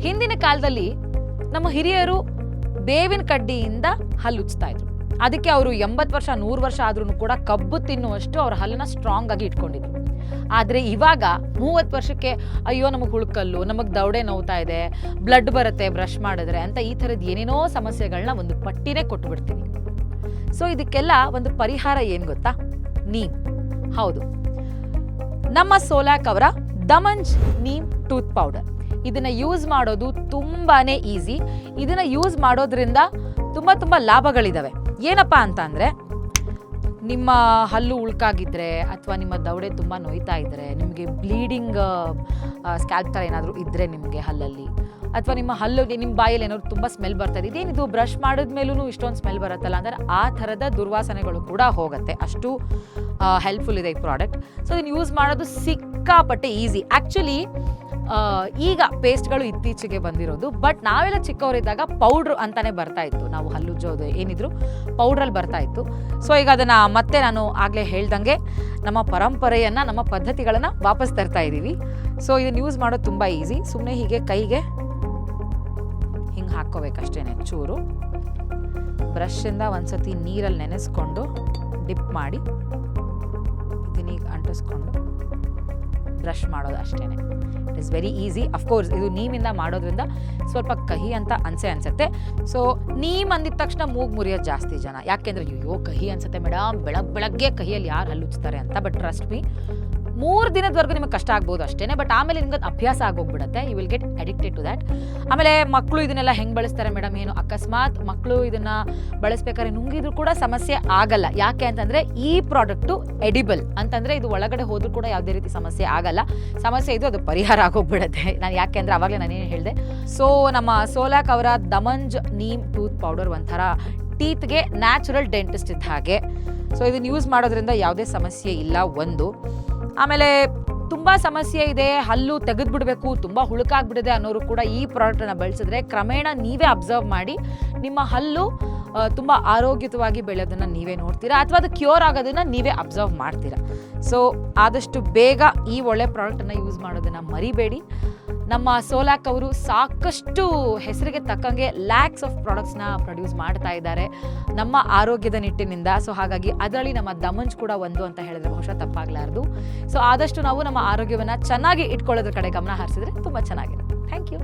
ಹಿಂದಿನ ಕಾಲದಲ್ಲಿ ನಮ್ಮ ಹಿರಿಯರು ಬೇವಿನ ಕಡ್ಡಿಯಿಂದ ಹಲ್ಲುಚ್ತಾ ಇದ್ರು. ಅದಕ್ಕೆ ಅವರು 80 ವರ್ಷ 100 ವರ್ಷ ಆದ್ರೂ ಕೂಡ ಕಬ್ಬು ತಿನ್ನುವಷ್ಟು ಅವ್ರ ಹಲ್ಲನ್ನ ಸ್ಟ್ರಾಂಗ್ ಆಗಿ ಇಟ್ಕೊಂಡಿದ್ರು. ಆದರೆ ಇವಾಗ 30 ವರ್ಷಕ್ಕೆ ಅಯ್ಯೋ ನಮಗೆ ಹುಳುಕಲ್ಲು, ನಮಗೆ ದವಡೆ ನೋವ್ತಾ ಇದೆ, ಬ್ಲಡ್ ಬರುತ್ತೆ ಬ್ರಷ್ ಮಾಡಿದ್ರೆ ಅಂತ ಈ ಥರದ್ದು ಏನೇನೋ ಸಮಸ್ಯೆಗಳನ್ನ ಒಂದು ಪಟ್ಟಿನೇ ಕೊಟ್ಬಿಡ್ತೀವಿ. ಸೊ ಇದಕ್ಕೆಲ್ಲ ಒಂದು ಪರಿಹಾರ ಏನು ಗೊತ್ತಾ? ನೀಮ್. ಹೌದು, ನಮ್ಮ ಸೋಲಾಕ್ ಅವರ ದಮಂಜ್ ನೀಮ್ ಟೂತ್ ಪೌಡರ್. ಇದನ್ನ ಯೂಸ್ ಮಾಡೋದು ತುಂಬಾನೇ ಈಸಿ. ಇದನ್ನ ಯೂಸ್ ಮಾಡೋದ್ರಿಂದ ತುಂಬ ಲಾಭಗಳಿದಾವೆ. ಏನಪ್ಪಾ ಅಂತ ಅಂದ್ರೆ, ನಿಮ್ಮ ಹಲ್ಲು ಉಳ್ಕಾಗಿದ್ರೆ ಅಥವಾ ನಿಮ್ಮ ದವಡೆ ತುಂಬ ನೋಯ್ತಾ ಇದ್ರೆ, ನಿಮಗೆ ಬ್ಲೀಡಿಂಗ್ ಸ್ಕ್ಯಾಲ್ಪ್ ಥರ ಏನಾದರೂ ಇದ್ದರೆ ನಿಮಗೆ ಹಲ್ಲಲ್ಲಿ, ಅಥವಾ ನಿಮ್ಮ ಹಲ್ಲಿಗೆ ನಿಮ್ಮ ಬಾಯಲ್ಲಿ ಏನಾದ್ರು ತುಂಬ ಸ್ಮೆಲ್ ಬರ್ತಾ ಇದೆ, ಇದೇನಿದು ಬ್ರಷ್ ಮಾಡಿದ್ಮೇಲೂ ಇಷ್ಟೊಂದು ಸ್ಮೆಲ್ ಬರುತ್ತಲ್ಲ ಅಂದರೆ ಆ ಥರದ ದುರ್ವಾಸನೆಗಳು ಕೂಡ ಹೋಗುತ್ತೆ. ಅಷ್ಟು ಹೆಲ್ಪ್ಫುಲ್ ಇದೆ ಈ ಪ್ರಾಡಕ್ಟ್. ಸೊ ಇದನ್ನು ಯೂಸ್ ಮಾಡೋದು ಸಿಕ್ಕಾಪಟ್ಟೆ ಈಸಿ. ಆ್ಯಕ್ಚುಲಿ ಈಗ ಪೇಸ್ಟ್ಗಳು ಇತ್ತೀಚೆಗೆ ಬಂದಿರೋದು, ಬಟ್ ನಾವೆಲ್ಲ ಚಿಕ್ಕವರಿದ್ದಾಗ ಪೌಡ್ರ್ ಅಂತಾನೆ ಬರ್ತಾ ಇತ್ತು. ನಾವು ಹಲ್ಲುಜ್ಜೋದು ಏನಿದ್ರು ಪೌಡ್ರಲ್ಲಿ ಬರ್ತಾ ಇತ್ತು. ಸೊ ಈಗ ಅದನ್ನು ಮತ್ತೆ ನಾನು ಆಗಲೇ ಹೇಳ್ದಂಗೆ ನಮ್ಮ ಪರಂಪರೆಯನ್ನು, ನಮ್ಮ ಪದ್ಧತಿಗಳನ್ನು ವಾಪಸ್ ತರ್ತಾ ಇದ್ದೀವಿ. ಸೊ ಇದನ್ನು ಯೂಸ್ ಮಾಡೋದು ತುಂಬ ಈಸಿ. ಸುಮ್ಮನೆ ಹೀಗೆ ಕೈಗೆ ಹಿಂಗೆ ಹಾಕ್ಕೋಬೇಕಷ್ಟೇ ಚೂರು. ಬ್ರಷಿಂದ ಒಂದ್ಸತಿ ನೀರಲ್ಲಿ ನೆನೆಸ್ಕೊಂಡು ಡಿಪ್ ಮಾಡಿ ಇದನ್ನೀಗ ಅಂಟಿಸ್ಕೊಂಡು ಬ್ರಷ್ ಮಾಡೋದು ಅಷ್ಟೇ. It is very easy. Of course ಇದು ನೀಮಿಂದ ಮಾಡೋದ್ರಿಂದ ಸ್ವಲ್ಪ ಕಹಿ ಅಂತ ಅನ್ಸುತ್ತೆ. ಸೊ ನೀಮ್ ಅಂದಿದ ತಕ್ಷಣ ಮೂಗು ಮುರಿಯೋದು ಜಾಸ್ತಿ ಜನ. ಯಾಕೆಂದ್ರೆ ಅಯ್ಯೋ ಕಹಿ ಅನ್ಸುತ್ತೆ ಮೇಡಮ್, ಬೆಳಗ್ಗೆ ಕಹಿಯಲ್ಲಿ ಯಾರು ಹಲ್ಲುಚ್ತಾರೆ ಅಂತ. ಬಟ್ ಟ್ರಸ್ಟ್ ಮೀ, 3 ದಿನದವರೆಗೂ ನಿಮಗೆ ಕಷ್ಟ ಆಗ್ಬೋದು ಅಷ್ಟೇ. ಬಟ್ ಆಮೇಲೆ ನಿಮ್ಗೆ ಅಭ್ಯಾಸ ಆಗೋಗ್ಬಿಡುತ್ತೆ. You will get addicted to that. ಆಮೇಲೆ ಮಕ್ಕಳು ಇದನ್ನೆಲ್ಲ ಹೆಂಗೆ ಬಳಸ್ತಾರೆ ಮೇಡಮ್, ಏನು ಅಕಸ್ಮಾತ್ ಮಕ್ಕಳು ಇದನ್ನ ಬಳಸ್ಬೇಕಾದ್ರೆ ನುಂಗಿದ್ರು ಕೂಡ ಸಮಸ್ಯೆ ಆಗಲ್ಲ. ಯಾಕೆ ಅಂತಂದ್ರೆ ಈ ಪ್ರಾಡಕ್ಟು ಎಡಿಬಲ್ ಅಂತಂದ್ರೆ ಇದು ಒಳಗಡೆ ಹೋದ್ರೂ ಕೂಡ ಯಾವುದೇ ರೀತಿ ಸಮಸ್ಯೆ ಆಗಲ್ಲ. ಸಮಸ್ಯೆ ಇದು ಅದು ಪರಿಹಾರ ಆಗೋಗ್ಬಿಡುತ್ತೆ. ನಾನು ಯಾಕೆ ಅಂದ್ರೆ ಅವಾಗಲೇ ನಾನೇನು ಹೇಳಿದೆ. ಸೊ ನಮ್ಮ ಸೋಲಾಕ್ ಅವರ ದಮಂಜ್ ನೀಮ್ ಟೂತ್ ಪೌಡರ್ ಒಂಥರ ಟೀತ್ಗೆ ನ್ಯಾಚುರಲ್ ಡೆಂಟಿಸ್ಟ್ ಇದ್ದ ಹಾಗೆ. ಸೊ ಇದನ್ನ ಯೂಸ್ ಮಾಡೋದ್ರಿಂದ ಯಾವುದೇ ಸಮಸ್ಯೆ ಇಲ್ಲ. ಒಂದು, ಆಮೇಲೆ ತುಂಬ ಸಮಸ್ಯೆ ಇದೆ, ಹಲ್ಲು ತೆಗೆದುಬಿಡಬೇಕು, ತುಂಬ ಹುಳುಕಾಗ್ಬಿಡಿದೆ ಅನ್ನೋರು ಕೂಡ ಈ ಪ್ರಾಡಕ್ಟನ್ನು ಬಳಸಿದ್ರೆ ಕ್ರಮೇಣ ನೀವೇ ಅಬ್ಸರ್ವ್ ಮಾಡಿ ನಿಮ್ಮ ಹಲ್ಲು ತುಂಬ ಆರೋಗ್ಯವಾಗಿ ಬೆಳೆಯೋದನ್ನು ನೀವೇ ನೋಡ್ತೀರಾ, ಅಥವಾ ಅದು ಕ್ಯೂರ್ ಆಗೋದನ್ನು ನೀವೇ ಅಬ್ಸರ್ವ್ ಮಾಡ್ತೀರಾ. ಸೊ ಆದಷ್ಟು ಬೇಗ ಈ ಒಳ್ಳೆ ಪ್ರಾಡಕ್ಟನ್ನು ಯೂಸ್ ಮಾಡೋದನ್ನು ಮರಿಬೇಡಿ. ನಮ್ಮ ಸೋಲಾಕ್ ಅವರು ಸಾಕಷ್ಟು ಹೆಸರಿಗೆ ತಕ್ಕಂಗೆ ಲ್ಯಾಕ್ಸ್ ಆಫ್ ಪ್ರಾಡಕ್ಟ್ಸ್ನ ಪ್ರೊಡ್ಯೂಸ್ ಮಾಡ್ತಾ ಇದ್ದಾರೆ ನಮ್ಮ ಆರೋಗ್ಯದ ನಿಟ್ಟಿನಿಂದ. ಸೊ ಹಾಗಾಗಿ ಅದರಲ್ಲಿ ನಮ್ಮ ದಮಂಜ್ ಕೂಡ ಒಂದು ಅಂತ ಹೇಳಿದ್ರೆ ಬಹುಶಃ ತಪ್ಪಾಗಲಾರದು. ಸೊ ಆದಷ್ಟು ನಾವು ನಮ್ಮ ಆರೋಗ್ಯವನ್ನು ಚೆನ್ನಾಗಿ ಇಟ್ಕೊಳ್ಳೋದ್ರ ಕಡೆ ಗಮನ ಹರಿಸಿದ್ರೆ ತುಂಬ ಚೆನ್ನಾಗಿರುತ್ತೆ. Thank you.